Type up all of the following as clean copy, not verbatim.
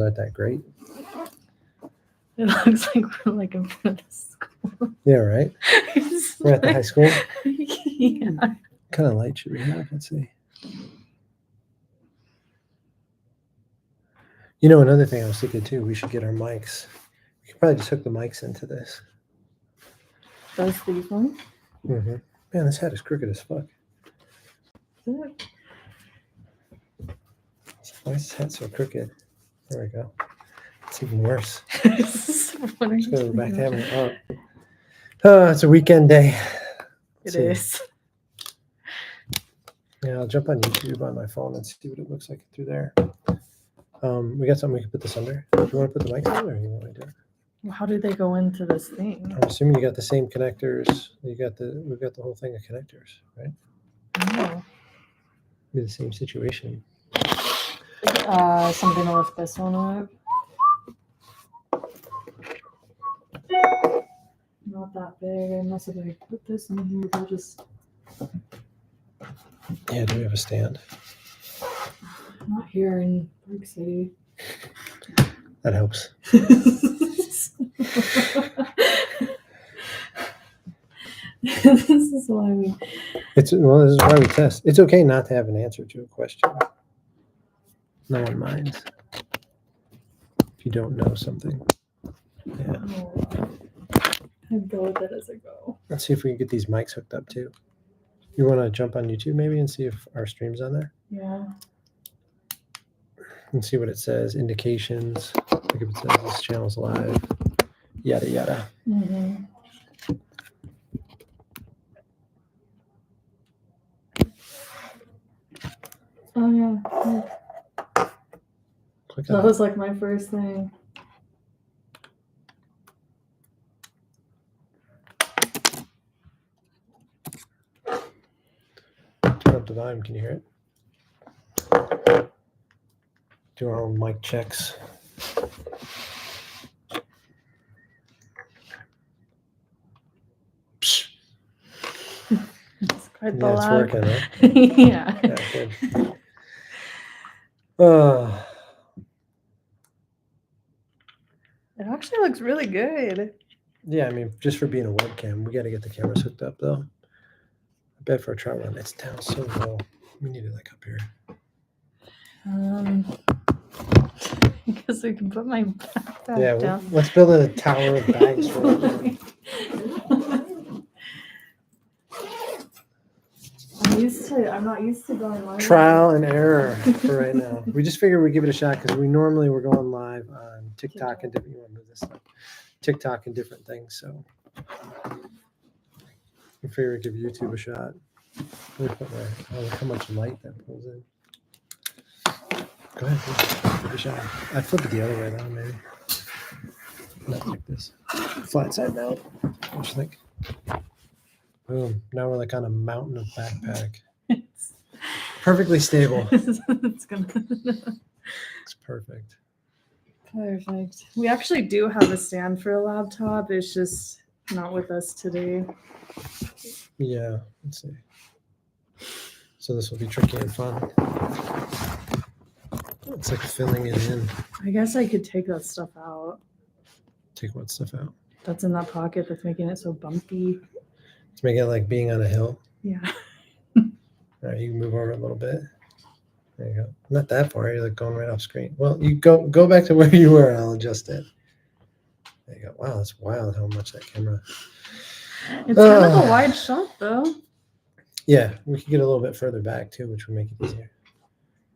aren't that great. It looks like we're like in front of the school. Yeah, right? We're at the high school. Yeah. What kind of light should we have? Let's see. You know, another thing I was thinking too, we should get our mics. We could probably just hook the mics into this. Those these ones? Mm-hmm. Man, this hat is crooked as fuck. Why is this hat so crooked? There we go. It's even worse. Let's go back to having it up. Oh, it's a weekend day. It is. Yeah, I'll jump on YouTube on my phone and see what it looks like through there. We got something we can put this under. Do you want to put the mic on, or you want to do it? How do they go into this thing? I'm assuming you got the same connectors. We've got the whole thing of connectors, right? Oh. Be the same situation. Something to lift this one up. Not that big, unless if I put this in here, they'll just. Yeah, do we have a stand? Not here in Park City. That helps. This is why we. This is why we test. It's okay not to have an answer to a question. No one minds if you don't know something. Yeah. I'd go with it as I go. Let's see if we can get these mics hooked up too. You want to jump on YouTube maybe and see if our stream's on there? Yeah. And see what it says. Indications. Like if it says this channel's live. Yada yada. Mm-hmm. Oh yeah. Click That on was like my first thing. Turn up the volume. Can you hear it? Do our own mic checks. It's quite the Yeah, it's lag. working, huh? Yeah. Yeah, good. It actually looks really good. Yeah, I mean, just for being a webcam, we got to get the cameras hooked up, though. I bet for a trout run, it's down so low. We need it like up here. I guess we can put my backpack Yeah, down. let's build a tower of bags for it. I'm not used to going live. Trial and error for right now. We just figured we'd give it a shot because we're going live on TikTok and different. You want to move this up? TikTok and different things. So we figured we'd give YouTube a shot. Let me put how much light that pulls in. Go ahead, give it a shot. I'd flip it the other way though, maybe. Not like this. Flat side mount. What do you think? Boom. Now we're like on a mountain of backpack. It's Perfectly stable. it's gonna. It's perfect. Perfect. We actually do have a stand for a laptop. It's just not with us today. Yeah. Let's see. So this will be tricky and fun. It's like filling it in. I guess I could take that stuff out. Take what stuff out? That's in that pocket that's making it so bumpy. To make it like being on a hill. Yeah. All right, you can move over a little bit. There you go. Not that far. You're like going right off screen. Well, you go back to where you were and I'll adjust it. There you go. Wow, that's wild how much that camera. It's kind of a wide shot though. Yeah, we could get a little bit further back too, which would make it easier.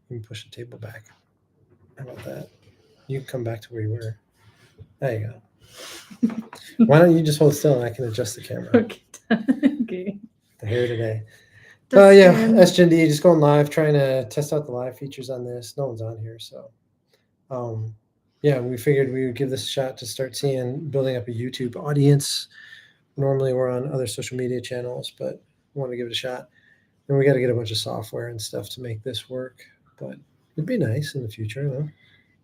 You can push the table back. How about that? You can come back to where you were. There you go. Why don't you just hold still and I can adjust the camera? Okay. The hair today. Yeah, SGenD, just going live, trying to test out the live features on this. No one's on here, so yeah, we figured we would give this a shot to start building up a YouTube audience. Normally we're on other social media channels, but we want to give it a shot. And we got to get a bunch of software and stuff to make this work, but it'd be nice in the future, though.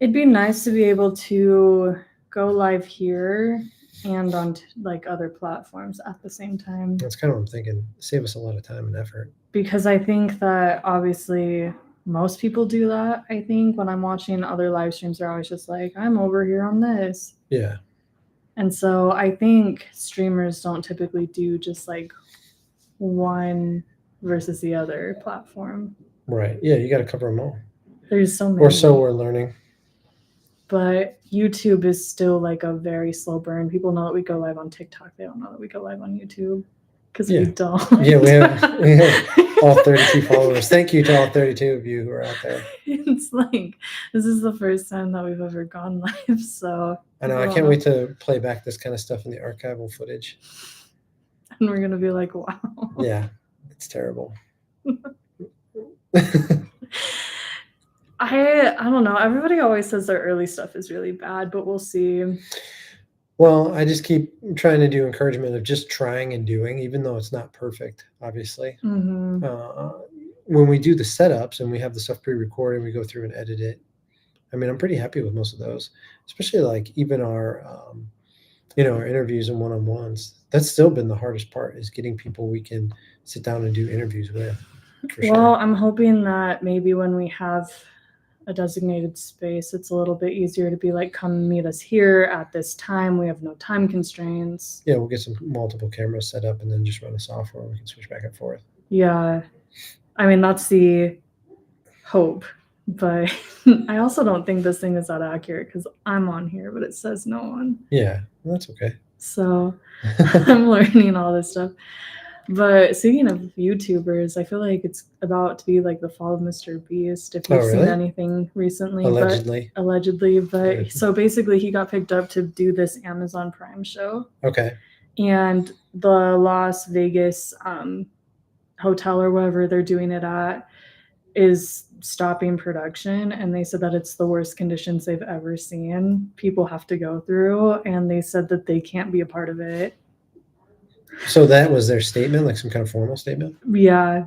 It'd be nice to be able to go live here and on like other platforms at the same time. That's kind of what I'm thinking. Save us a lot of time and effort. Because I think that obviously most people do that. I think when I'm watching other live streams, they're always just like, I'm over here on this. Yeah. And so I think streamers don't typically do just like one versus the other platform. Right. Yeah, you got to cover them all. There's so many. Or so we're learning. But YouTube is still like a very slow burn. People know that we go live on TikTok. They don't know that we go live on YouTube because we don't. Yeah, we have all 32 followers. Thank you to all 32 of you who are out there. It's like, this is the first time that we've ever gone live. So I know. I can't wait to play back this kind of stuff in the archival footage. And we're going to be like, wow. Yeah, it's terrible. I don't know. Everybody always says their early stuff is really bad, but we'll see. Well, I just keep trying to do encouragement of just trying and doing, even though it's not perfect, obviously. Mm-hmm. When we do the setups and we have the stuff pre-recorded, we go through and edit it. I mean, I'm pretty happy with most of those, especially like even our, our interviews and one-on-ones. That's still been the hardest part, is getting people we can sit down and do interviews with. Well, I'm hoping that maybe when we have a designated space, it's a little bit easier to be like, come meet us here at this time. We have no time constraints. Yeah, we'll get some multiple cameras set up and then just run a software. We can switch back and forth. Yeah. I mean, that's the hope. But I also don't think this thing is that accurate because I'm on here, but it says no one. Yeah, well, that's okay. So I'm learning all this stuff. But speaking of YouTubers, I feel like it's about to be like the fall of Mr. Beast. If you've seen anything recently, allegedly. But so basically, he got picked up to do this Amazon Prime show. Okay. And the Las Vegas hotel or wherever they're doing it at is stopping production, and they said that it's the worst conditions they've ever seen people have to go through, and they said that they can't be a part of it. So that was their statement, like some kind of formal statement? Yeah,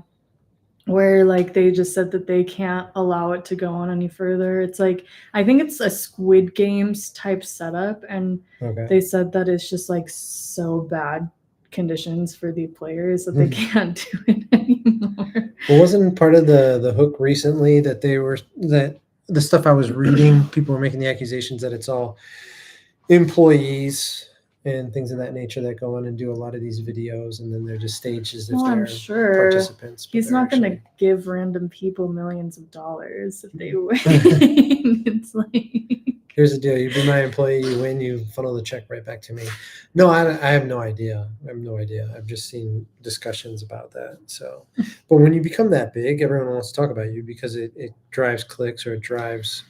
where like they just said that they can't allow it to go on any further. It's like, I think it's a Squid Games type setup, and they said that it's just like so bad conditions for the players that they can't do it anymore. Well, wasn't part of the hook recently that the stuff I was reading, people were making the accusations that it's all employees and things of that nature that go in and do a lot of these videos, and then they're just staged as if they're participants. He's not going to give random people millions of dollars if they win. It's like, here's the deal: you be my employee, you win, you funnel the check right back to me. No, I have no idea. I've just seen discussions about that. So, but when you become that big, everyone wants to talk about you because it drives clicks or it drives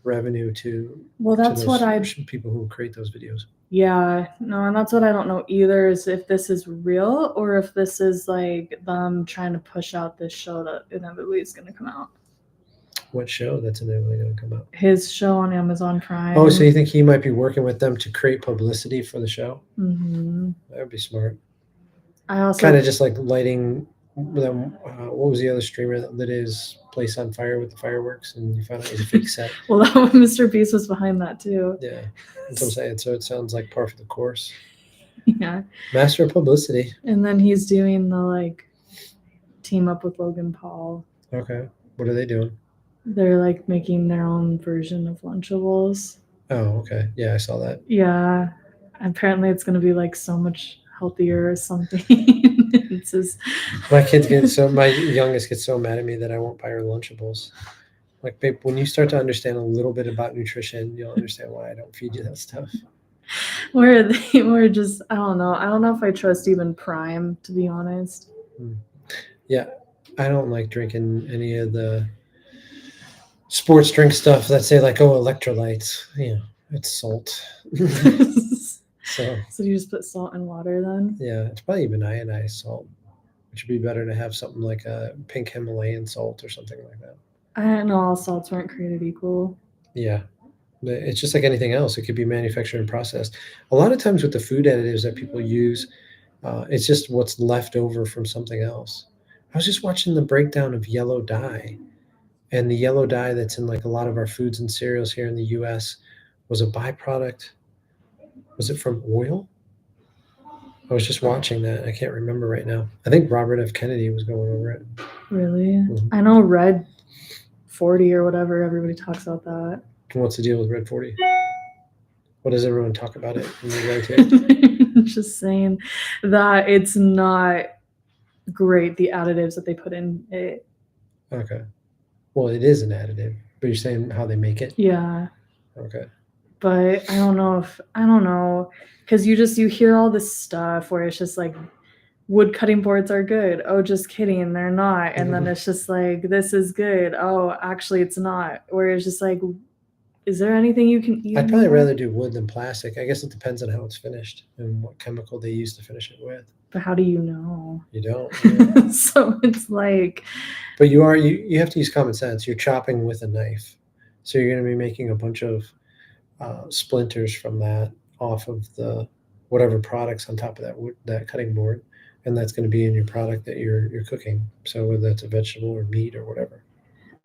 revenue to. Well, that's what people who create those videos. Yeah, no, and that's what I don't know either, is if this is real or if this is like them trying to push out this show that inevitably is going to come out. What show that's inevitably going to come out? His show on Amazon Prime. Oh, so you think he might be working with them to create publicity for the show? Mm-hmm. That would be smart. I also kind of just like lighting them. What was the other streamer that lit his place on fire with the fireworks, and you found out it was a fake set? Well, that one, Mr. Beast was behind that too. Yeah, that's what I'm saying. So it sounds like par for the course. Yeah. Master of publicity. And then he's doing the like team up with Logan Paul. Okay. What are they doing? They're like making their own version of Lunchables. Oh, okay. Yeah, I saw that. Yeah. Apparently it's going to be like so much healthier or something. It's just... my youngest gets so mad at me that I won't buy her Lunchables. Like, babe, when you start to understand a little bit about nutrition, you'll understand why I don't feed you that stuff. Where they were just, I don't know if I trust even Prime, to be honest. Yeah, I don't like drinking any of the sports drink stuff that say like, oh, electrolytes. Yeah, it's salt. So you just put salt in water then? Yeah, it's probably even ionized salt, which would be better to have something like a pink Himalayan salt or something like that. I know all salts weren't created equal. Yeah. It's just like anything else. It could be manufactured and processed. A lot of times with the food additives that people use, it's just what's left over from something else. I was just watching the breakdown of yellow dye, and the yellow dye that's in like a lot of our foods and cereals here in the U.S. was a byproduct. Was it from oil? I was just watching that. I can't remember right now. I think Robert F. Kennedy was going over it. Really? Mm-hmm. I know red 40 or whatever. Everybody talks about that. What's the deal with Red 40? What does everyone talk about it in regards to? Just saying that it's not great, the additives that they put in it. Okay. Well, it is an additive, but you're saying how they make it? Yeah. Okay. But I don't know, because you hear all this stuff where it's just like, wood cutting boards are good. Oh, just kidding, they're not. And then it's just like, this is good. Oh, actually, it's not. Where it's just like, is there anything you can eat? I'd probably rather do wood than plastic. I guess it depends on how it's finished and what chemical they use to finish it with. But how do you know? You don't. Yeah. So it's like. But you have to use common sense. You're chopping with a knife, so you're going to be making a bunch of splinters from that off of the whatever products on top of that cutting board, and that's going to be in your product that you're cooking. So whether that's a vegetable or meat or whatever.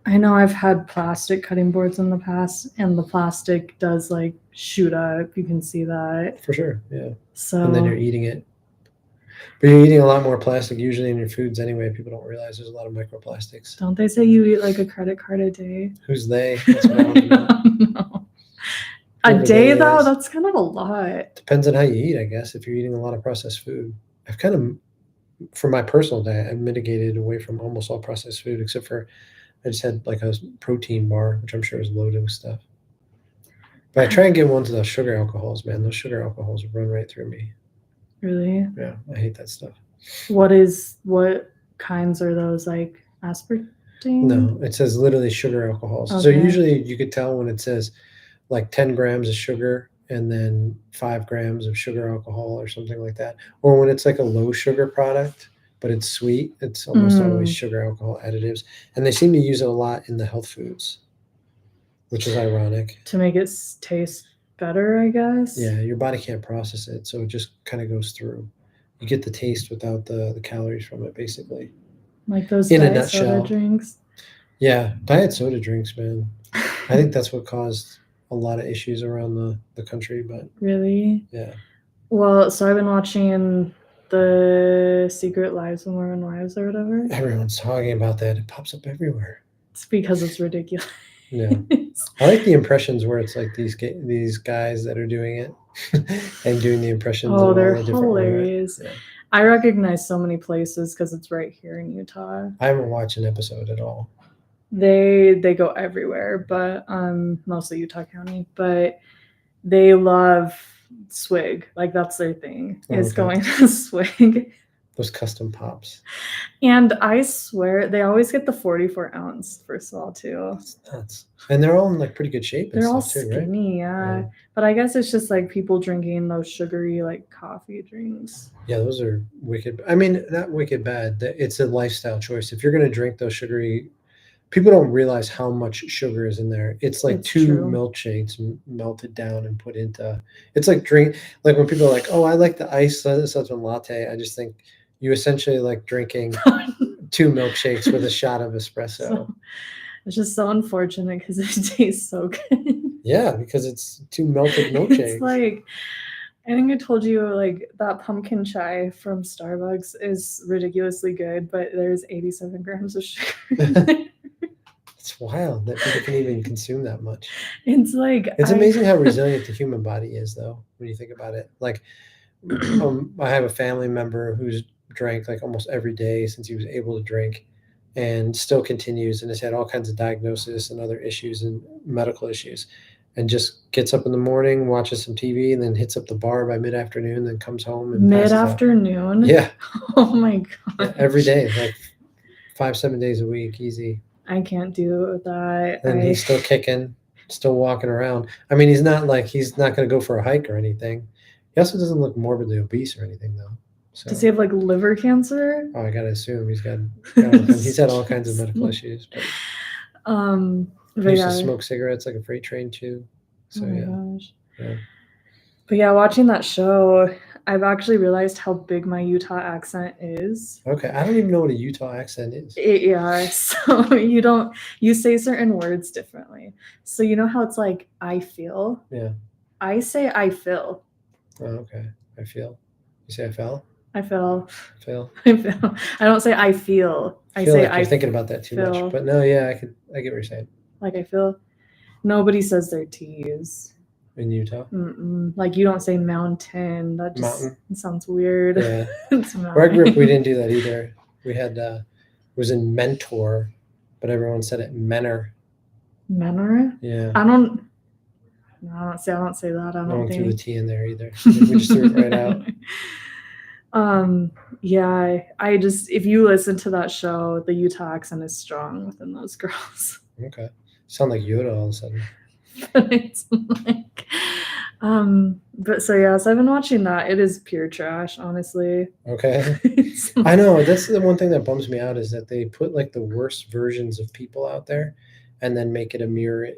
I know I've had plastic cutting boards in the past, and the plastic does like shoot up. You can see that. For sure, yeah. So. And then you're eating it. But you're eating a lot more plastic usually in your foods anyway. People don't realize there's a lot of microplastics. Don't they say you eat like a credit card a day? Who's they? That's what I want to know. No. A day though, that's kind of a lot. Depends on how you eat, I guess. If you're eating a lot of processed food, I've kind of, for my personal diet, I've mitigated away from almost all processed food, except for I just had like a protein bar, which I'm sure is loaded with stuff. But I try and get one to those sugar alcohols, man. Those sugar alcohols run right through me. Really? Yeah, I hate that stuff. What kinds are those, like aspartame? No, it says literally sugar alcohols. Okay. So usually you could tell when it says like 10 grams of sugar and then 5 grams of sugar alcohol or something like that. Or when it's like a low sugar product, but it's sweet, it's almost always sugar alcohol additives. And they seem to use it a lot in the health foods, which is ironic. To make it taste better, I guess. Yeah, your body can't process it, so it just kind of goes through. You get the taste without the calories from it, basically. Like those diet soda drinks? Yeah, diet soda drinks, man. I think that's what caused a lot of issues around the country, but really? Yeah. Well, so I've been watching the Secret Lives of Mormon Wives or whatever. Everyone's talking about that. It pops up everywhere. It's because it's ridiculous. Yeah. I like the impressions where it's like these guys that are doing it and doing the impressions. Oh, they're hilarious. Yeah. I recognize so many places because it's right here in Utah. I haven't watched an episode at all. They go everywhere, but mostly Utah County. But they love swig. Like that's their thing. Is going to swig. Those custom pops. And I swear they always get the 44 ounce first of all too. That's nuts. And they're all in like pretty good shape. They're all skinny, right? Yeah. But I guess it's just like people drinking those sugary like coffee drinks. Yeah, those are wicked. I mean, not wicked bad. It's a lifestyle choice. If you're going to drink those sugary, people don't realize how much sugar is in there. It's like two milkshakes melted down and put into. It's like like when people are like, "Oh, I like the iced southern latte." I just think you essentially like drinking 2 milkshakes with a shot of espresso. So, it's just so unfortunate because it tastes so good. Yeah, because it's 2 melted milkshakes. It's like, I think I told you, like, that pumpkin chai from Starbucks is ridiculously good, but there's 87 grams of sugar in there. It's wild that people can even consume that much. It's like... It's amazing how resilient the human body is, though, when you think about it. Like, I have a family member who's drank, like, almost every day since he was able to drink, and still continues and has had all kinds of diagnosis and other issues and medical issues, and just gets up in the morning, watches some TV, and then hits up the bar by mid-afternoon, then comes home and mid-afternoon? Yeah. Oh my god. Yeah, every day, like 5-7 days a week, easy. I can't do that. And he's still kicking, still walking around. I mean, he's not going to go for a hike or anything. He also doesn't look morbidly obese or anything, though. So, does he have like liver cancer? Oh, I gotta assume he's had all kinds of medical issues. But he used to smoke cigarettes like a freight train too. So gosh. Yeah. But yeah, watching that show, I've actually realized how big my Utah accent is. Okay, I don't even know what a Utah accent is. Yeah, so you say certain words differently. So you know how it's like I feel? Yeah. I say I feel. Oh, okay. I feel. You say I fell? I feel. Feel. I feel. I don't say I feel. I feel say like you're thinking about that too much. But no, yeah, I get what you're saying. Like I feel. Nobody says their T's. In Utah? Like you don't say mountain. That just sounds weird. Yeah. Where I grew up, we didn't do that either. We had it was in mentor, but everyone said it menor. Menor? Yeah. I don't say that. I don't threw the T in there either. We just threw it right out. Yeah, I just, if you listen to that show, the Utah accent is strong within those girls. Okay. Sound like Yoda all of a sudden. But it's like, but so yes, I've been watching that. It is pure trash, honestly. Okay. I know, that's the one thing that bums me out is that they put like the worst versions of people out there and then make it a mirror.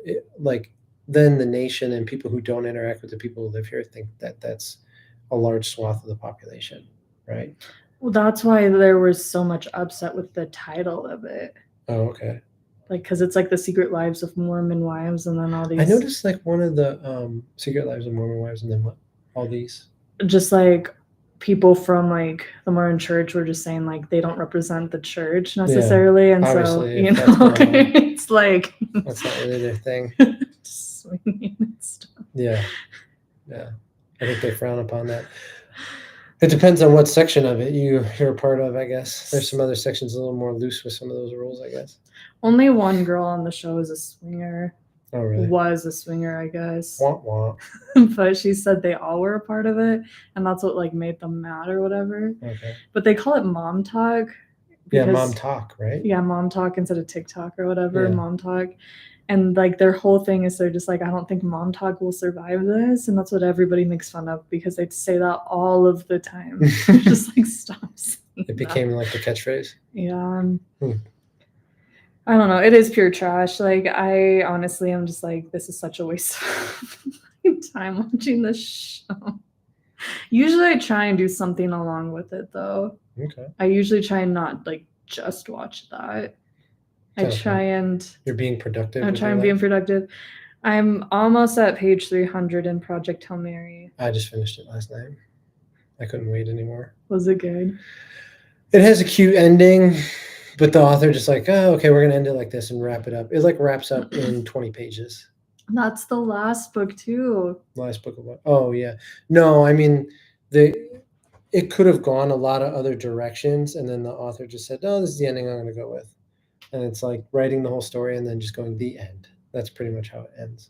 Then the nation and people who don't interact with the people who live here think that that's a large swath of the population, right? Well, that's why there was so much upset with the title of it. Oh, okay. Like, because it's like the Secret Lives of Mormon Wives, and then all these. I noticed like one of the Secret Lives of Mormon Wives, and then what? All these. Just like people from like the Mormon Church were just saying like they don't represent the church necessarily, and so it's like that's not really their thing. Swinging and stuff. Yeah. I think they frown upon that. It depends on what section of it you're a part of, I guess. There's some other sections a little more loose with some of those rules, I guess. Only one girl on the show is a swinger. Oh, really? Was a swinger, I guess. Wah, wah. But she said they all were a part of it, and that's what like made them mad or whatever. Okay. But they call it mom talk. Yeah, mom talk, right? Yeah, mom talk instead of TikTok or whatever. Yeah. Mom talk. And like their whole thing is they're just like, I don't think mom talk will survive this. And that's what everybody makes fun of because they say that all of the time. Just like stop saying it became like the catchphrase. Yeah. I don't know. It is pure trash. Like I honestly am just like, this is such a waste of time watching this show. Usually I try and do something along with it though. Okay. I usually try and not like just watch that. You're being productive. I'm trying being productive. I'm almost at page 300 in Project Hail Mary. I just finished it last night. I couldn't wait anymore. Was it good? It has a cute ending, but the author just like, oh, okay, we're gonna end it like this and wrap it up. It like wraps up in 20 pages. That's the last book too. Last book of what? Oh yeah. No, I mean it could have gone a lot of other directions, and then the author just said, "Oh, this is the ending I'm gonna go with." And it's like writing the whole story and then just going the end. That's pretty much how it ends.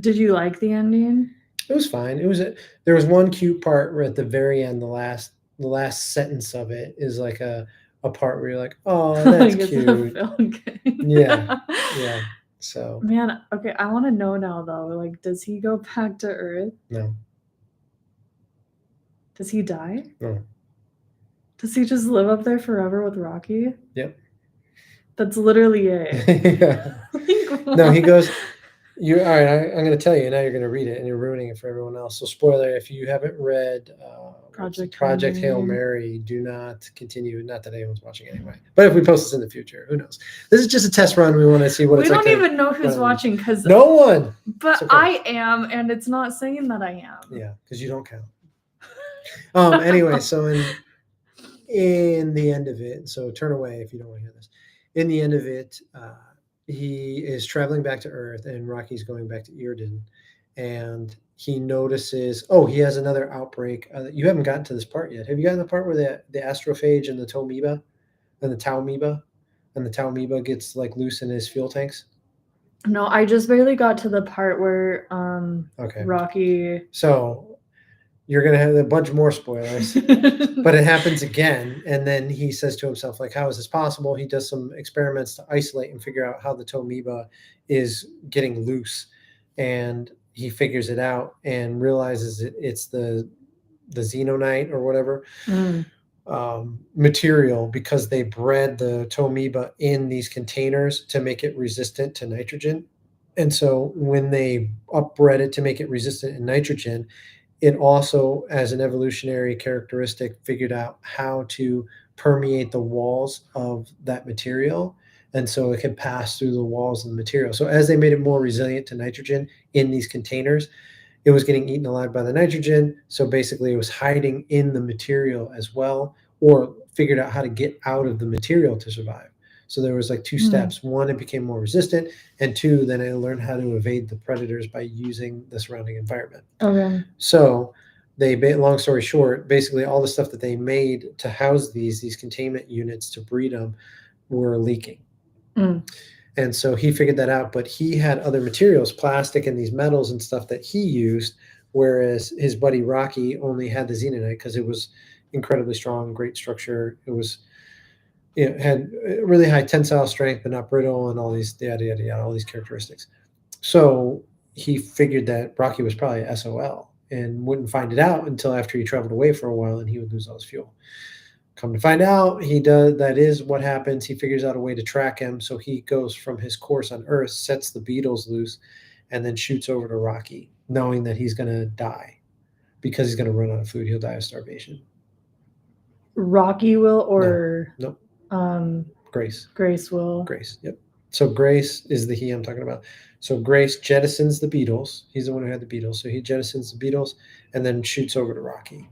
Did you like the ending? It was fine. There was one cute part where at the very end, the last sentence of it is like a part where you're like, oh, that's cute. Yeah. So man, okay, I want to know now though. Like, does he go back to Earth? No. Does he die? No. Does he just live up there forever with Rocky? Yep. That's literally it. Yeah. No, he goes. All right. I'm going to tell you now. You're going to read it, and you're ruining it for everyone else. So, spoiler: if you haven't read Project Hail Mary, do not continue. Not that anyone's watching anyway. But if we post this in the future, who knows? This is just a test run. We want to see what it's like. We don't even know who's watching because no one. But okay. I am, and it's not saying that I am. Yeah, because you don't count. Anyway, so in the end of it, so turn away if you don't want to hear this. In the end of it, he is traveling back to Earth, and Rocky's going back to Irden, and he notices, he has another outbreak. You haven't gotten to this part yet. Have you gotten the part where the astrophage and the Tomoeba and the Taumoeba gets like loose in his fuel tanks? No, I just barely got to the part where Rocky. So you're going to have a bunch more spoilers, but it happens again. And then he says to himself, like, how is this possible? He does some experiments to isolate and figure out how the Tomoeba is getting loose. And he figures it out and realizes it's the xenonite or whatever material, because they bred the Tomoeba in these containers to make it resistant to nitrogen. And so when they upbred it to make it resistant to nitrogen, it also, as an evolutionary characteristic, figured out how to permeate the walls of that material. And so it can pass through the walls of the material. So as they made it more resilient to nitrogen in these containers, it was getting eaten alive by the nitrogen. So basically it was hiding in the material as well, or figured out how to get out of the material to survive. So there was like two steps. One, it became more resistant, and two, then it learned how to evade the predators by using the surrounding environment. Okay. So long story short, basically all the stuff that they made to house these containment units to breed them were leaking. And so he figured that out, but he had other materials, plastic and these metals and stuff that he used, whereas his buddy Rocky only had the xenonite because it was incredibly strong, great structure. It had really high tensile strength, but not brittle, and all these yada yada yada, all these characteristics. So he figured that Rocky was probably SOL and wouldn't find it out until after he traveled away for a while, and he would lose all his fuel. Come to find out, he does. That is what happens. He figures out a way to track him, so he goes from his course on Earth, sets the beetles loose, and then shoots over to Rocky, knowing that he's going to die because he's going to run out of food. He'll die of starvation. Rocky will, or nope. Grace. Grace will. Grace. Yep. So Grace is the he I'm talking about. So Grace jettisons the beetles. He's the one who had the beetles. So he jettisons the beetles and then shoots over to Rocky.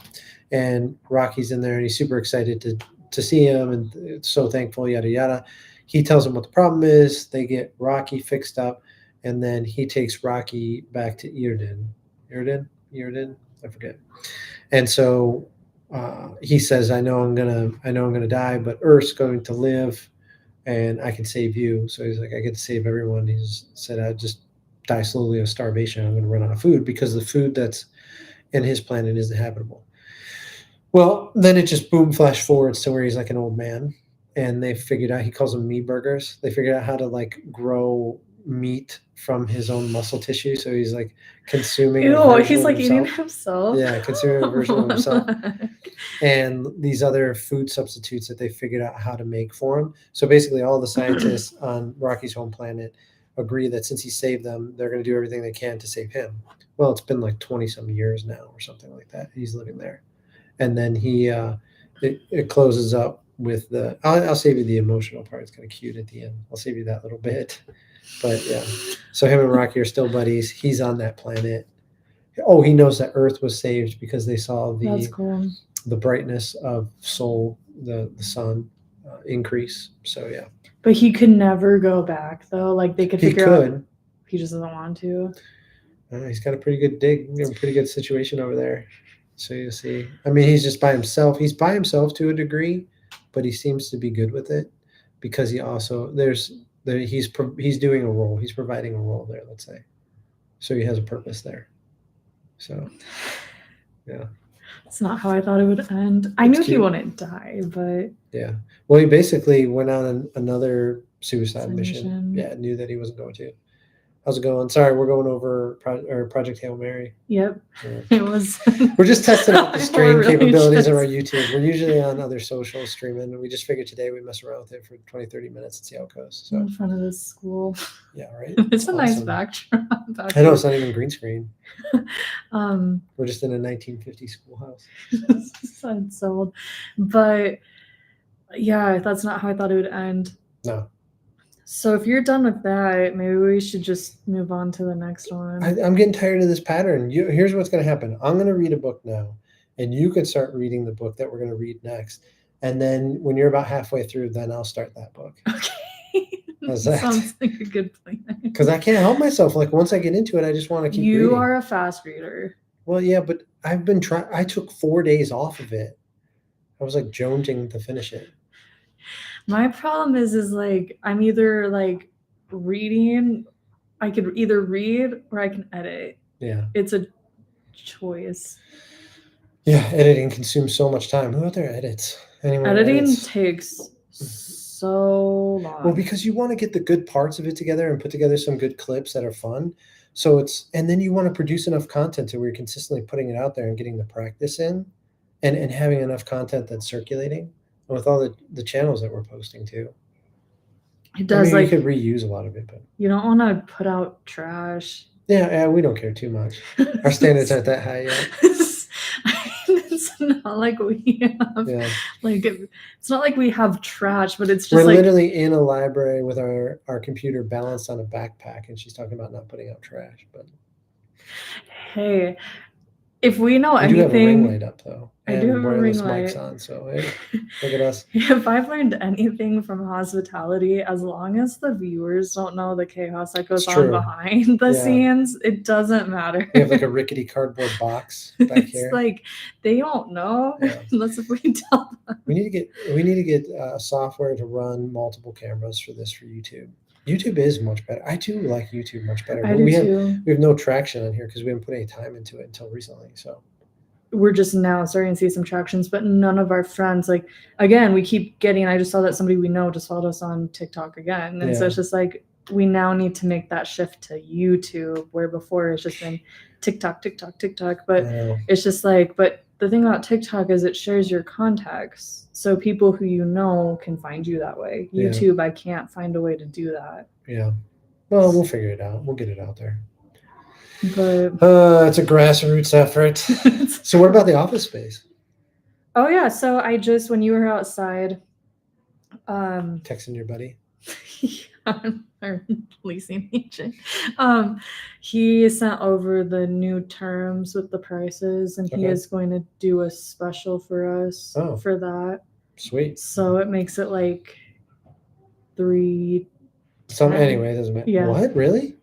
And Rocky's in there and he's super excited to see him and so thankful, yada, yada. He tells him what the problem is. They get Rocky fixed up. And then he takes Rocky back to Irden. I forget. And so he says, I know I'm gonna die, but Earth's going to live and I can save you. So he's like, I get to save everyone. He said, I just die slowly of starvation. I'm going to run out of food because the food that's in his planet isn't habitable. Well, then it just boom flash forwards to where he's like an old man, and they figured out, he calls them meat burgers. They figured out how to like grow meat from his own muscle tissue. So he's like consuming. He's like eating himself. Yeah, consuming a version of himself. And these other food substitutes that they figured out how to make for him. So basically all the scientists on Rocky's home planet agree that since he saved them, they're going to do everything they can to save him. Well, it's been like 20 some years now or something like that. He's living there. And then it closes up with I'll save you the emotional part. It's kind of cute at the end. I'll save you that little bit. But yeah, so him and Rocky are still buddies. He's on that planet. Oh, he knows that Earth was saved because they saw the brightness of Sol, the sun, increase. So yeah. But he could never go back though. Like they could figure out. He just doesn't want to. He's got a pretty good pretty good situation over there. So you see, I mean, he's just by himself. He's by himself to a degree, but he seems to be good with it because he also he's doing a role. He's providing a role there, let's say. So he has a purpose there. So, yeah. It's not how I thought it would end. I knew he wouldn't die, but yeah. Well, he basically went on another suicide mission. Yeah, knew that he wasn't going to. How's it going? Sorry, we're going over Project Hail Mary. Yep. Yeah. It was. We're just testing out the stream capabilities of our YouTube. We're usually on other social streaming, and we just figured today we mess around with it for 20, 30 minutes and see how it goes. So in front of this school. Yeah, right. It's a nice backdrop. I know, it's not even green screen. We're just in a 1950s schoolhouse. It's old. But yeah, that's not how I thought it would end. No. So if you're done with that, maybe we should just move on to the next one. I'm getting tired of this pattern. Here's what's going to happen. I'm going to read a book now, and you can start reading the book that we're going to read next. And then when you're about halfway through, then I'll start that book. Okay. How's that? Sounds like a good plan. Because I can't help myself. Like once I get into it, I just want to keep reading. You are a fast reader. Well, yeah, but I've been trying. I took 4 days off of it. I was like jonesing to finish it. My problem is like I'm either like reading, I could either read or I can edit. Yeah. It's a choice. Yeah, editing consumes so much time. Who out there edits? Anyone editing edits? Takes so long. Well, because you want to get the good parts of it together and put together some good clips that are fun. So and then you want to produce enough content to where you're consistently putting it out there and getting the practice in and having enough content that's circulating. With all the channels that we're posting too. It does. Like you could reuse a lot of it, but you don't want to put out trash. Yeah, we don't care too much. Our standards aren't that high yet. It's not like we have it's not like we have trash, but it's just we're literally in a library with our computer balanced on a backpack, and she's talking about not putting out trash, but Hey, if we know anything, you do have a ring anything, light up though, I and do have a ring wireless light. mics on. So hey, look at us. If I've learned anything from hospitality, as long as the viewers don't know the chaos that goes It's on true. behind the Yeah. scenes, it doesn't matter. We have like a rickety cardboard box back It's here. like they don't know Yeah. unless if we tell them. We need to get software to run multiple cameras for this for YouTube. YouTube is much better. I do like YouTube much better. I But do we have too. no traction on here because we haven't put any time into it until recently. So We're just now starting to see some tractions, but none of our friends, like, again, we keep getting, I just saw that somebody we know just followed us on TikTok again. And so it's just like, we now need to make that shift to YouTube, where before it's just been TikTok. But it's just like, but the thing about TikTok is it shares your contacts. So people who you know can find you that way. YouTube, I can't find a way to do that. Yeah. Well, we'll figure it out. We'll get it out there. But it's a grassroots effort. So what about the office space? Oh yeah, so I just, when you were outside, texting your buddy. Our leasing agent, he sent over the new terms with the prices, and he is going to do a special for us for that. Sweet. So it makes it like anyway, it doesn't matter. Yeah. What, really?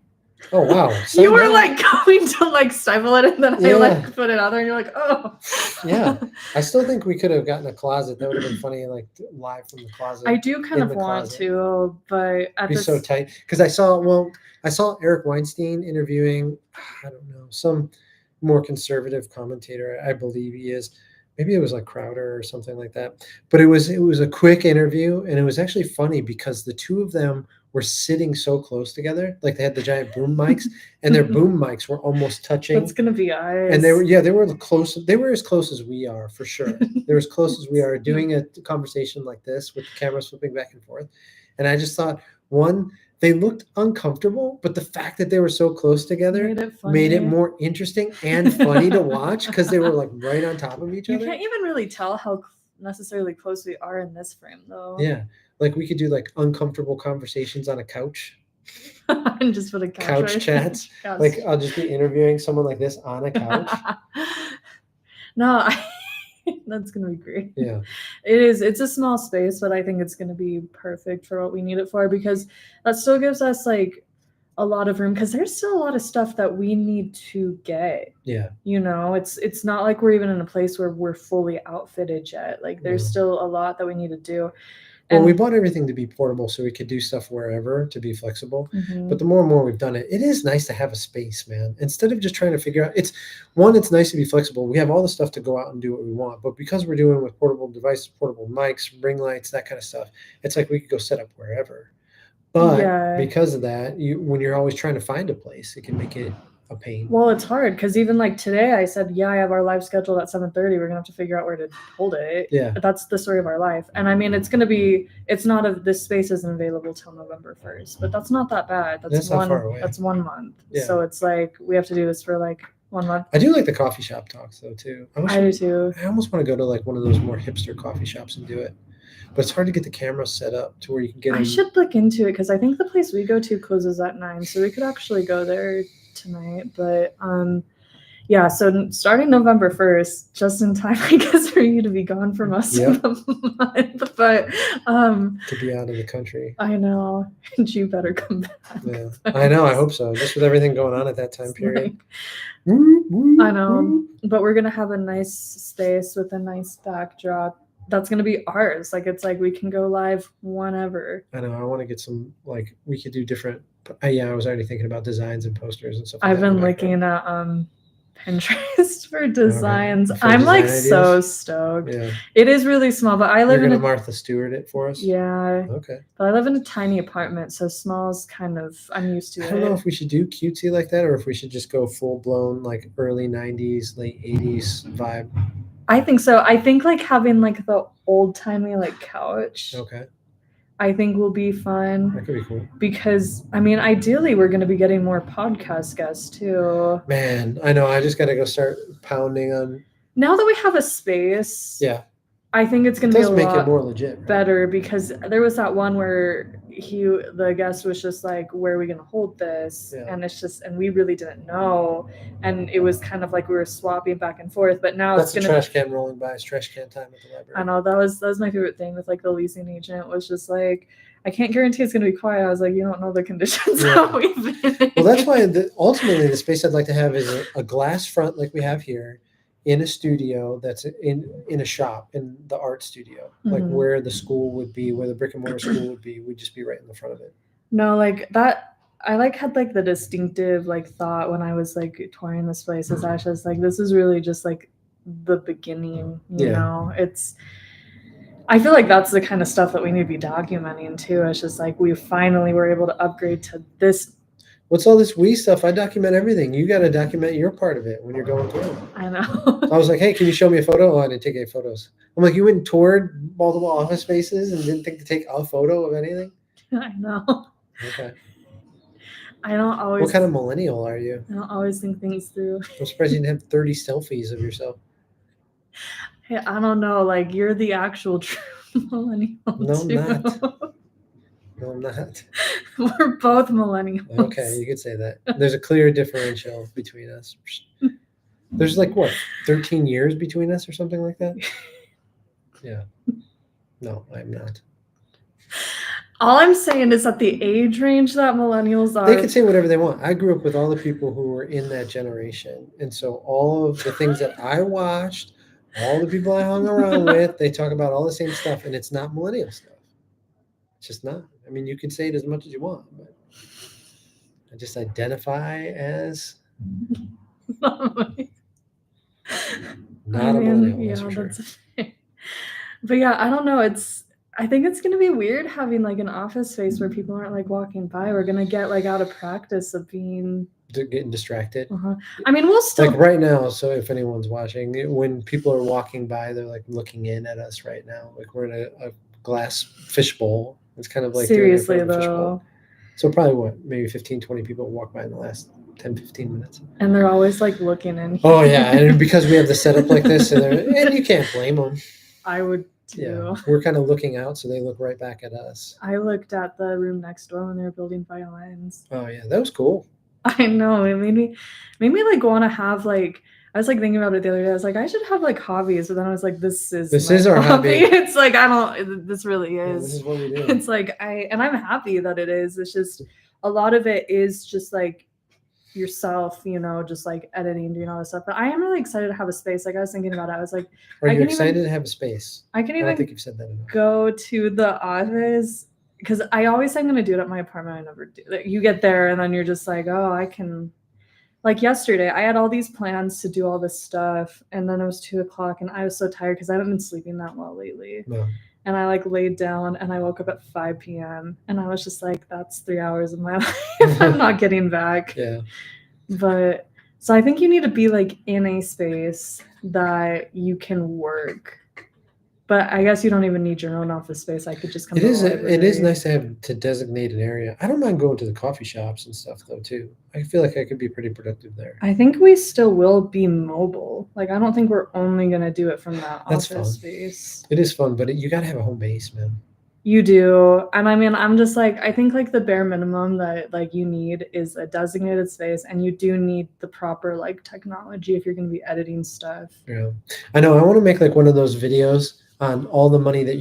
Oh wow. You were like going to like stifle it, and then I like put it out there, and you're like, oh. Yeah. I still think we could have gotten a closet. That would have been funny, like live from the closet. I do kind of want to, but it'd be so tight. Because I saw Eric Weinstein interviewing, I don't know, some more conservative commentator. I believe he is. Maybe it was like Crowder or something like that. But it was a quick interview, and it was actually funny because the two of them were sitting so close together, like they had the giant boom mics, and their boom mics were almost touching. That's gonna be eyes. And they were close. They were as close as we are, for sure. They were as close as we are doing a conversation like this with the cameras flipping back and forth. And I just thought, one, they looked uncomfortable, but the fact that they were so close together made it more interesting and funny to watch, because they were like right on top of each other. You can't even really tell how necessarily close we are in this frame, though. Yeah, like we could do like uncomfortable conversations on a couch. And just put a couch chats. Like I'll just be interviewing someone like this on a couch. No, that's gonna be great. Yeah, it is. It's a small space, but I think it's gonna be perfect for what we need it for, because that still gives us like a lot of room, because there's still a lot of stuff that we need to get. Yeah, you know, it's not like we're even in a place where we're fully outfitted yet. Like there's still a lot that we need to do. Well, we bought everything to be portable so we could do stuff wherever, to be flexible. Mm-hmm. But the more and more we've done it, it is nice to have a space, man. Instead of just trying to figure out, it's nice to be flexible. We have all the stuff to go out and do what we want. But because we're doing with portable devices, portable mics, ring lights, that kind of stuff, it's like we could go set up wherever. But because of that, when you're always trying to find a place, it can make it a pain. Well, it's hard, because even like today I said, I have our live scheduled at 7:30. We're gonna have to figure out where to hold it. Yeah, but that's the story of our life. And I mean, this space isn't available till November 1st, but that's not that bad. That's not far away. That's 1 month. So it's like we have to do this for like 1 month. I do like the coffee shop talks though too. I do too. I almost want to go to like one of those more hipster coffee shops and do it. But it's hard to get the camera set up to where you can get. I should look into it, because I think the place we go to closes at 9, so we could actually go there tonight. But so starting November 1st, just in time, I guess, for you to be gone for most of the month. But to be out of the country. I know, and you better come back. Yeah, I know. I hope so. Just with everything going on at that time period. I know, but we're gonna have a nice space with a nice backdrop. That's going to be ours. Like, it's like we can go live whenever. I know. I want to get some, like, we could do different. I was already thinking about designs and posters and stuff. I've been looking at Pinterest for designs. I'm like so stoked. Yeah. It is really small, but You're going to Martha Stewart it for us? Yeah. Okay. But I live in a tiny apartment, so small's kind of, I'm used to it. I don't know if we should do cutesy like that, or if we should just go full blown, like early 90s, late 80s vibe. I think so. I think like having like the old timey like couch. Okay. I think will be fun. That could be cool. Because I mean, ideally, we're going to be getting more podcast guests too. Man, I know. I just got to go start pounding on. Now that we have a space. Yeah. I think it's going to be a make lot it more legit, right? better, because there was that one where the guest was just like, where are we going to hold this? Yeah. And it's just, and we really didn't know. And it was kind of like we were swapping back and forth, but now that's it's going to trash can rolling by. It's trash can time at the library. I know that was my favorite thing with like the leasing agent was just like, I can't guarantee it's going to be quiet. I was like, you don't know the conditions that we've been in. Well, that's why ultimately the space I'd like to have is a glass front like we have here in a studio that's in a shop, in the art studio, like where the school would be, where the brick and mortar school would be. We'd just be right in the front of it. No, like that, I like had like the distinctive like thought when I was like touring this place is I was like, this is really just like the beginning, you know? I feel like that's the kind of stuff that we need to be documenting too. It's just like we finally were able to upgrade to this. What's all this we stuff? I document everything. You got to document your part of it when you're going through. I know. I was like, hey, can you show me a photo? Oh, I didn't take any photos. I'm like, you went and toured multiple office spaces and didn't think to take a photo of anything? I know. Okay. I don't always. What kind of millennial are you? I don't always think things through. I'm surprised you didn't have 30 selfies of yourself. Hey, I don't know. Like, you're the actual true millennial. No, I'm not. No, I'm not. We're both millennials. Okay, you could say that. There's a clear differential between us. There's like, what, 13 years between us or something like that? Yeah. No, I'm not. All I'm saying is that the age range that millennials are... They can say whatever they want. I grew up with all the people who were in that generation. And so all of the things that I watched, all the people I hung around with, they talk about all the same stuff, and it's not millennial stuff. It's just not. I mean, you can say it as much as you want, but I just identify as not a millennial. Yeah, that's fair. But yeah, I don't know. I think it's going to be weird having like an office space where people aren't like walking by. We're going to get like out of practice of being... getting distracted. I mean, we'll still... Like right now, so if anyone's watching, when people are walking by, they're like looking in at us right now. Like we're in a glass fishbowl. It's kind of like... Seriously, though. So probably what, maybe 15, 20 people walk by in the last 10, 15 minutes. And they're always like looking in. Oh, yeah. And because we have the setup like this, and you can't blame them. I would too. Yeah, we're kind of looking out, so they look right back at us. I looked at the room next door when they were building violins. Oh, yeah. That was cool. I know. It made me like want to have like... I was like thinking about it the other day. I was like, I should have like hobbies, but then I was like, this is our hobby. It's like this really is. Yeah, this is what we do. It's like I'm happy that it is. It's just a lot of it is just like yourself, you know, just like editing, doing all this stuff. But I am really excited to have a space. Like I was thinking about it. I was like, are you excited to have a space? I don't think you've said that enough. Go to the office because I always say I'm going to do it at my apartment. I never do. You get there and then you're just like, oh, I can. Like yesterday, I had all these plans to do all this stuff, and then it was 2:00, and I was so tired because I haven't been sleeping that well lately. No. And I like laid down, and I woke up at 5 p.m., and I was just like, that's 3 hours of my life I'm not getting back. Yeah. But so I think you need to be like in a space that you can work. But I guess you don't even need your own office space. I could just come. It is nice to designate an area. I don't mind going to the coffee shops and stuff though too. I feel like I could be pretty productive there. I think we still will be mobile. Like I don't think we're only gonna do it from that office space. It is fun, but you gotta have a home base, man. You do, and I mean, I'm just like I think like the bare minimum that like you need is a designated space, and you do need the proper like technology if you're gonna be editing stuff. Yeah, I know. I want to make like one of those videos on all the money that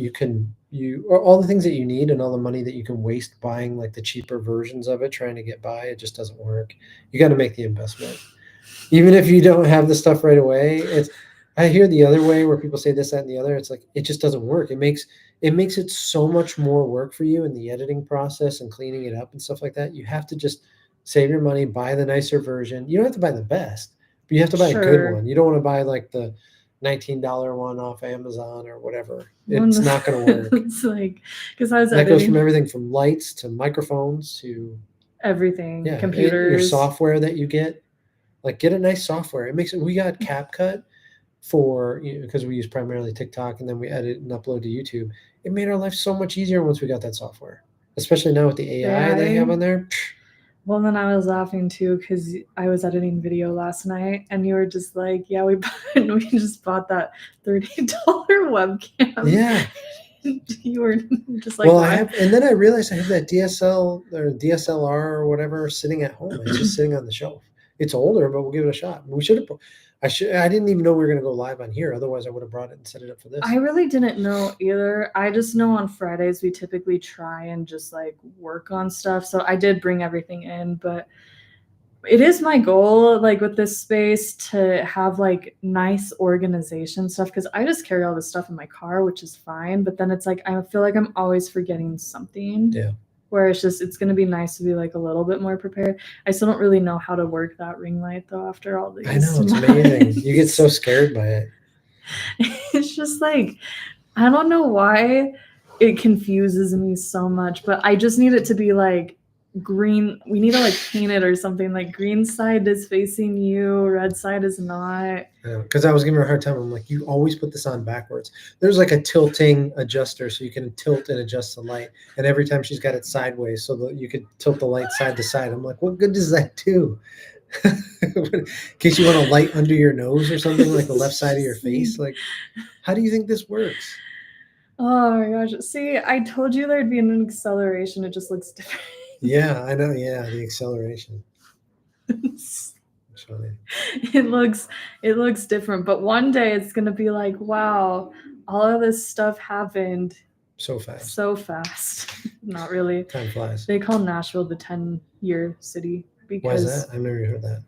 or all the things that you need and all the money that you can waste buying like the cheaper versions of it, trying to get by. It just doesn't work. You got to make the investment. Even if you don't have the stuff right away, I hear the other way where people say this, that, and the other. It's like, it just doesn't work. It makes it so much more work for you in the editing process and cleaning it up and stuff like that. You have to just save your money, buy the nicer version. You don't have to buy the best, but you have to buy a good one. You don't want to buy like the $19 one off Amazon or whatever. It's not going to work. It's like, because I was that goes from everything from lights to microphones to everything. Yeah, computers, your software that you get. Like, get a nice software. We got CapCut for, because we use primarily TikTok and then we edit and upload to YouTube. It made our life so much easier once we got that software, especially now with the AI they have on there. Well, then I was laughing too because I was editing video last night, and you were just like, "Yeah, we just bought that $30 webcam." Yeah, You were just like, well, I have, and then I realized I have that DSL or DSLR or whatever sitting at home. It's just sitting on the shelf. It's older, but we'll give it a shot. We should have. I didn't even know we were going to go live on here. Otherwise, I would have brought it and set it up for this. I really didn't know either. I just know on Fridays we typically try and just like work on stuff. So I did bring everything in, but it is my goal, like with this space, to have like nice organization stuff, because I just carry all this stuff in my car, which is fine. But then it's like I feel like I'm always forgetting something. Yeah. Where it's going to be nice to be like a little bit more prepared. I still don't really know how to work that ring light though after all these. I know, it's amazing. You get so scared by it. It's just like, I don't know why it confuses me so much, but I just need it to be like green. We need to like paint it or something, like green side is facing you, red side is not. Because I was giving her a hard time. I'm like, you always put this on backwards. There's like a tilting adjuster, so you can tilt and adjust the light. And every time she's got it sideways, so that you could tilt the light side to side. I'm like, what good does that do? In case you want a light under your nose or something, like the left side of your face. Like, how do you think this works? Oh my gosh. See, I told you there'd be an acceleration. It just looks different. Yeah, I know. Yeah, the acceleration. It looks different, but one day it's gonna be like, wow, all of this stuff happened so fast. Not really. Time flies. They call Nashville the 10-year city because. Why is that? I've never heard that.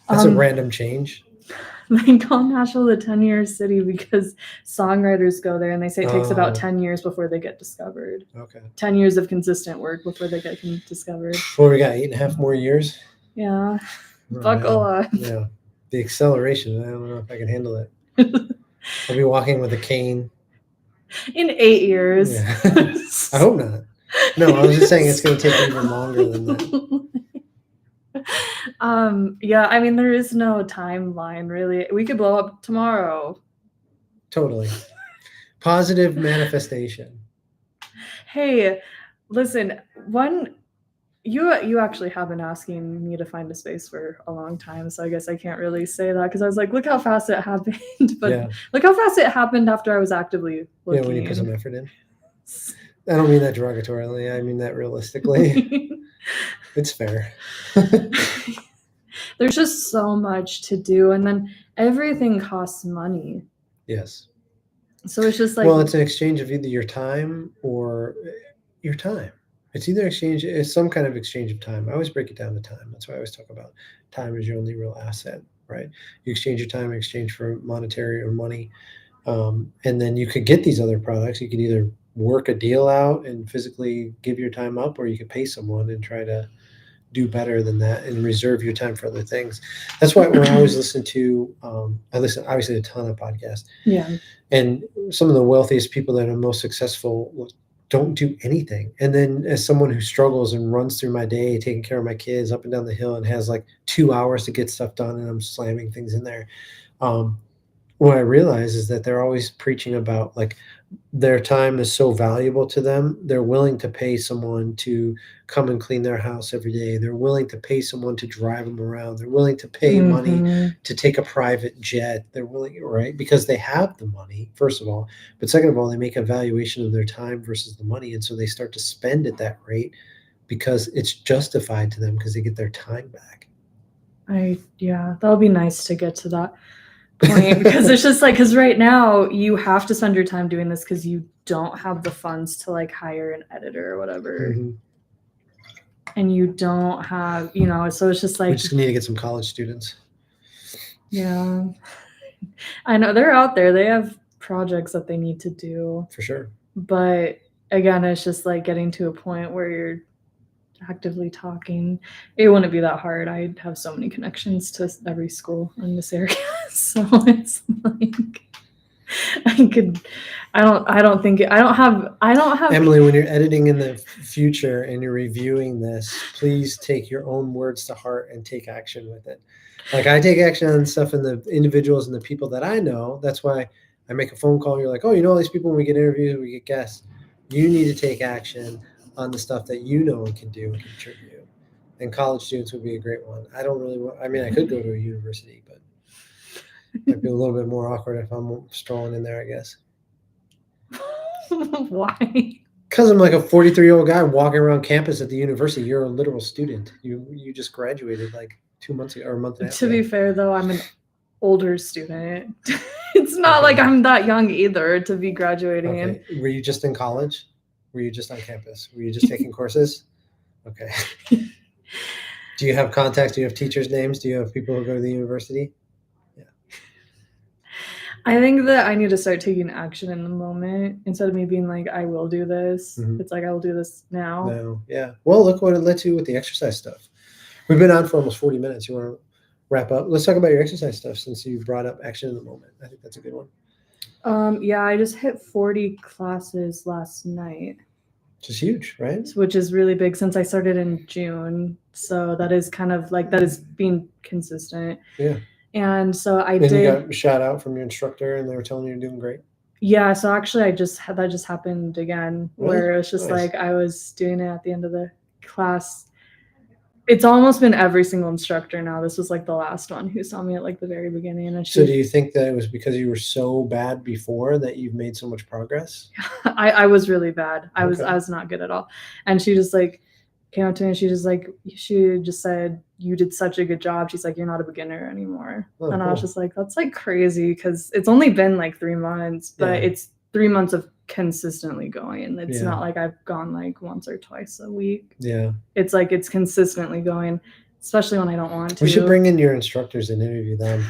That's a random change. They call Nashville the 10-year city because songwriters go there and they say it takes about 10 years before they get discovered. Okay. 10 years of consistent work before they get discovered. Well, we got 8.5 more years. Yeah. Buckle up. Yeah. The acceleration. I don't know if I can handle it. I'll be walking with a cane. In 8 years. Yeah. I hope not. No, I was just saying it's going to take even longer than that. Yeah, I mean, there is no timeline really. We could blow up tomorrow. Totally. Positive manifestation. Hey, listen, you actually have been asking me to find a space for a long time, so I guess I can't really say that because I was like, look how fast it happened. But look how fast it happened after I was activly looking. Yeah, when you put some effort in. I don't mean that derogatorily. I mean that realistically. It's fair. There's just so much to do, and then everything costs money. Yes. So it's just like, well, it's an exchange of either your time or your time. It's either it's some kind of exchange of time. I always break it down to time. That's why I always talk about time as your only real asset, right? You exchange your time in exchange for monetary or money. And then you could get these other products. You could either work a deal out and physically give your time up, or you could pay someone and try to do better than that and reserve your time for other things. That's why when I always listen to, I listen obviously a ton of podcasts. Yeah. And some of the wealthiest people that are most successful don't do anything. And then as someone who struggles and runs through my day, taking care of my kids up and down the hill and has like 2 hours to get stuff done and I'm slamming things in there. What I realize is that they're always preaching about like their time is so valuable to them. They're willing to pay someone to come and clean their house every day. They're willing to pay someone to drive them around. They're willing to pay money to take a private jet. They're willing, right? Because they have the money, first of all. But second of all, they make a valuation of their time versus the money. And so they start to spend at that rate because it's justified to them because they get their time back. That'll be nice to get to that point because it's just like, because right now you have to spend your time doing this because you don't have the funds to like hire an editor or whatever. And you don't have, so it's just like, we just need to get some college students. Yeah, I know they're out there. They have projects that they need to do for sure. But again, it's just like getting to a point where you're actively talking. It wouldn't be that hard. I have so many connections to every school in this area. So it's like I don't have Emily, when you're editing in the future and you're reviewing this, please take your own words to heart and take action with it. Like I take action on stuff in the individuals and the people that I know. That's why I make a phone call. You're like, oh, you know all these people when we get interviews, we get guests. You need to take action on the stuff that you know and can do and contribute. And college students would be a great one. I don't really want, I mean, I could go to a university, but it might be a little bit more awkward if I'm strolling in there, I guess. Why? Because I'm like a 43-year-old guy walking around campus at the university. You're a literal student. You just graduated like 2 months ago or a month and a half To ago. be fair, though, I'm an older student. It's not like I'm that young either to be graduating. Okay. Were you just in college? Were you just on campus? Were you just taking courses? Okay. Do you have contacts? Do you have teachers' names? Do you have people who go to the university? Yeah. I think that I need to start taking action in the moment instead of me being like, I will do this. Mm-hmm. It's like, I will do this now. No. Yeah. Well, look what it led to with the exercise stuff. We've been on for almost 40 minutes. You want to wrap up? Let's talk about your exercise stuff since you brought up action in the moment. I think that's a good one. Yeah, I just hit 40 classes last night. Which is huge, right? Which is really big since I started in June. So that is kind of like, that is being consistent. Yeah. And so you got a shout out from your instructor and they were telling you you're doing great? Yeah, so actually that just happened again, really? Where it was just nice. Like I was doing it at the end of the class. It's almost been every single instructor now. This was like the last one who saw me at like the very beginning. And so do you think that it was because you were so bad before that you've made so much progress? I was really bad. I was not good at all. And she just like came up to me and she just said, you did such a good job. She's like, you're not a beginner anymore. Oh, and cool. I was just like, that's like crazy because it's only been like 3 months, but it's 3 months of consistently going. It's not like I've gone like once or twice a week. Yeah. It's like it's consistently going, especially when I don't want to. We should bring in your instructors and interview them.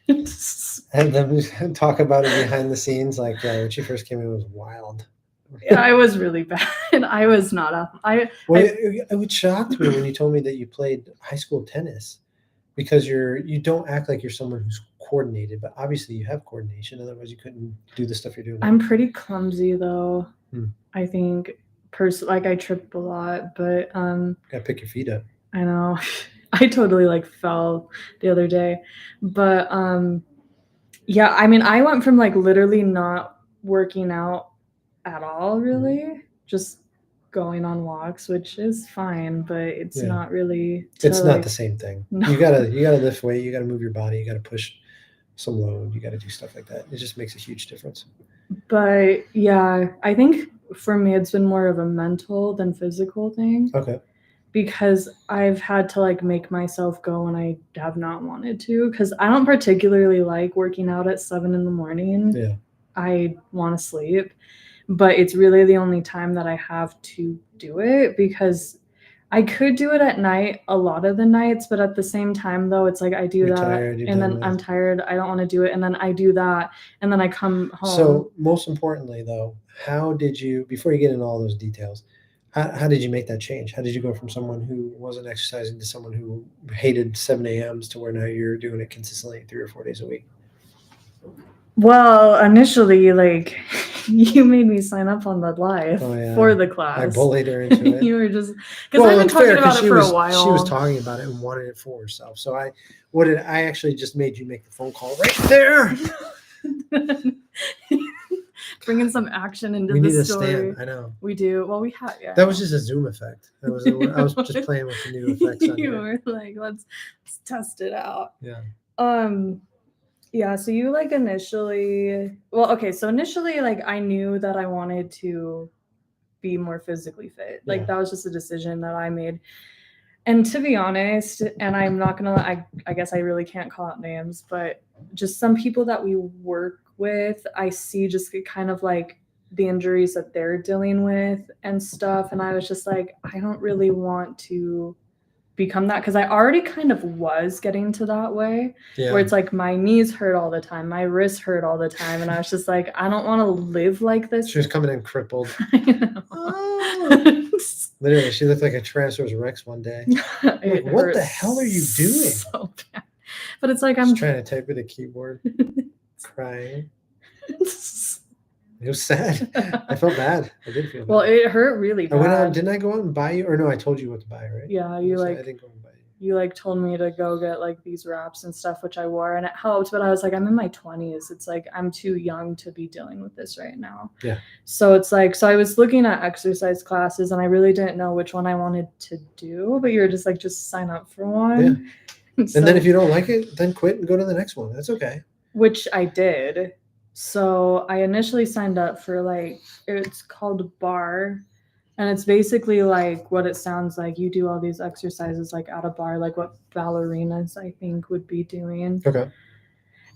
And them talk about it behind the scenes. Like, yeah, when she first came in, it was wild. Yeah, I was really bad. I was not up. It shocked me when you told me that you played high school tennis because you don't act like you're someone who's coordinated, but obviously you have coordination. Otherwise, you couldn't do the stuff you're doing. I'm pretty clumsy though. I think like I trip a lot, but gotta pick your feet up. I know. I totally like fell the other day, but yeah. I mean, I went from like literally not working out at all, really, just going on walks, which is fine, but it's not really. It's not the same thing. No. You gotta lift weight. You gotta move your body. You gotta push some load. You gotta do stuff like that. It just makes a huge difference. But yeah, I think for me, it's been more of a mental than physical thing. Okay. Because I've had to like make myself go when I have not wanted to, because I don't particularly like working out at 7 a.m. Yeah. I want to sleep. But it's really the only time that I have to do it because I could do it at night a lot of the nights, but at the same time though, it's like I do that and then I'm tired. I don't want to do it. And then I do that and then I come home. So most importantly though, how did you, before you get into all those details, how did you make that change? How did you go from someone who wasn't exercising to someone who hated 7 a.m.s to where now you're doing it consistently 3 or 4 days a week? Well, initially, like, you made me sign up on the live for the class. I bullied her into it. You were just, because I've been talking about it for a while. She was talking about it and wanted it for herself. So I actually just made you make the phone call right there. Bringing some action into the story. We need a stand. I know. We do. Well, we have. Yeah. That was just a Zoom effect. I was just playing with the new effects. You were like, let's test it out. Yeah. Yeah, so you like initially, like I knew that I wanted to be more physically fit. Like that was just a decision that I made. And to be honest, and I'm not gonna, I guess I really can't call out names, but just some people that we work with, I see just kind of like the injuries that they're dealing with and stuff. And I was just like, I don't really want to become that because I already kind of was getting to that way where it's like my knees hurt all the time, my wrists hurt all the time, and I was just like, I don't want to live like this. She was coming in crippled. I know. Oh. Literally, she looked like a Tyrannosaurus Rex one day. Like, what the hell are you doing? So bad. But it's like I'm just trying to type with a keyboard, crying. It was sad. I felt bad. I did feel bad. Well, it hurt really bad. I went out. Didn't I go out and buy you? Or no, I told you what to buy, right? Yeah, I didn't go and buy you. You like told me to go get like these wraps and stuff, which I wore, and it helped. But I was like, I'm in my 20s. It's like I'm too young to be dealing with this right now. Yeah. So it's like, so I was looking at exercise classes, and I really didn't know which one I wanted to do. But you were just like, just sign up for one. Yeah. So, and then if you don't like it, then quit and go to the next one. That's okay. Which I did. So I initially signed up for like, it's called bar. And it's basically like what it sounds like. You do all these exercises like at a bar, like what ballerinas I think would be doing. Okay.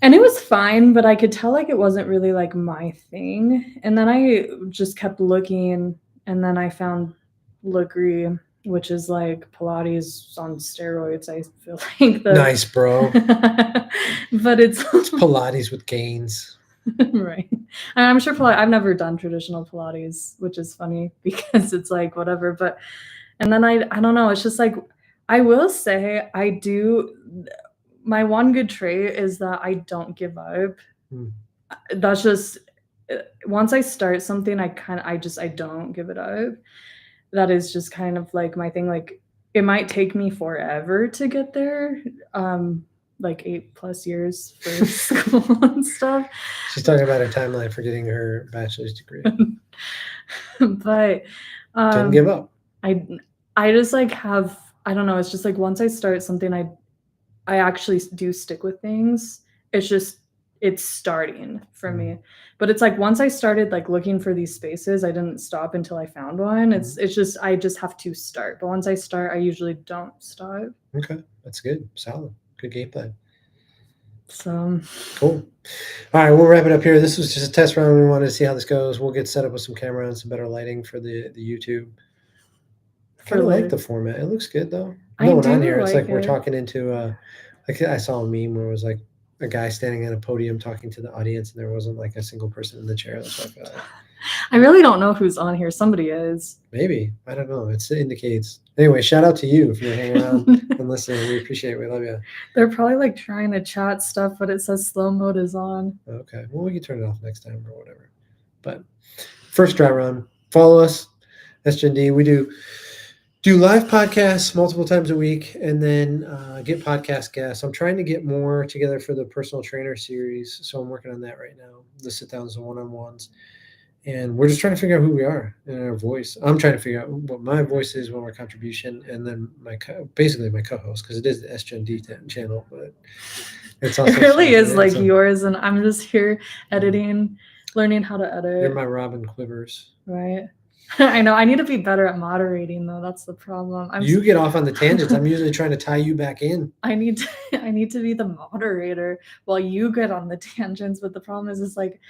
And it was fine, but I could tell like it wasn't really like my thing. And then I just kept looking, and then I found Legree, which is like Pilates on steroids. I feel like nice, bro. But it's Pilates with gains. Right. I'm sure I've never done traditional Pilates, which is funny because it's like whatever. But and then I don't know. It's just like, I will say I do. My one good trait is that I don't give up. That's just, once I start something, I don't give it up. That is just kind of like my thing. Like, it might take me forever to get there. Like 8+ years for school and stuff. She's talking about her timeline for getting her bachelor's degree. But didn't give up. I just like have, I don't know, it's just like once I start something, I actually do stick with things. It's starting for me. But it's like once I started like looking for these spaces, I didn't stop until I found one. It's just, I just have to start. But once I start, I usually don't stop. Okay, that's good. Solid. Good game plan. So cool. All right, we'll wrap it up here. This was just a test run. We wanted to see how this goes. We'll get set up with some camera and some better lighting for the YouTube. I kind of like the format. It looks good though. No one on here. It's like we're talking into like I saw a meme where it was like a guy standing at a podium talking to the audience, and there wasn't like a single person in the chair. That's like I really don't know who's on here. Somebody is. Maybe. I don't know. It indicates. Anyway, shout out to you if you're hanging around and listening. We appreciate it. We love you. They're probably like trying to chat stuff, but it says slow mode is on. Okay. Well, we can turn it off next time or whatever. But first dry run. Follow us. SGenD. We do live podcasts multiple times a week, and then get podcast guests. I'm trying to get more together for the personal trainer series, so I'm working on that right now. The sit downs and one-on-ones. And we're just trying to figure out who we are and our voice. I'm trying to figure out what my voice is, what my contribution, and then basically my co-host, because it is the SGenD channel, but it's also, it really is like yours, and I'm just here editing, learning how to edit. You're my Robin Quivers, right? I know. I need to be better at moderating, though. That's the problem. You get off on the tangents. I'm usually trying to tie you back in. I need to be the moderator while you get on the tangents. But the problem is like,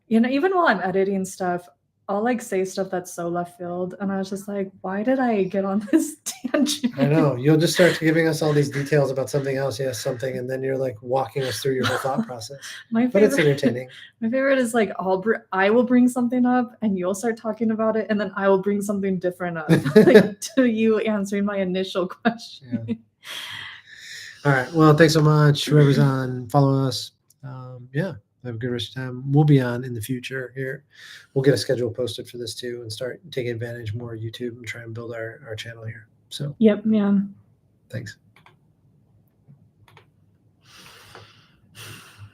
even while I'm editing stuff, I'll like say stuff that's so left field, and I was just like, why did I get on this tangent? I know. You'll just start giving us all these details about something else. Yes, something, and then you're like walking us through your whole thought process. But it's entertaining. My favorite is like I will bring something up, and you'll start talking about it, and then I will bring something different up, like to you answering my initial question. Yeah. All right. Well, thanks so much. Whoever's on, follow us. Have a good rest of your time. We'll be on in the future here. We'll get a schedule posted for this too and start taking advantage more of YouTube and try and build our channel here. So, yep. Yeah. Thanks.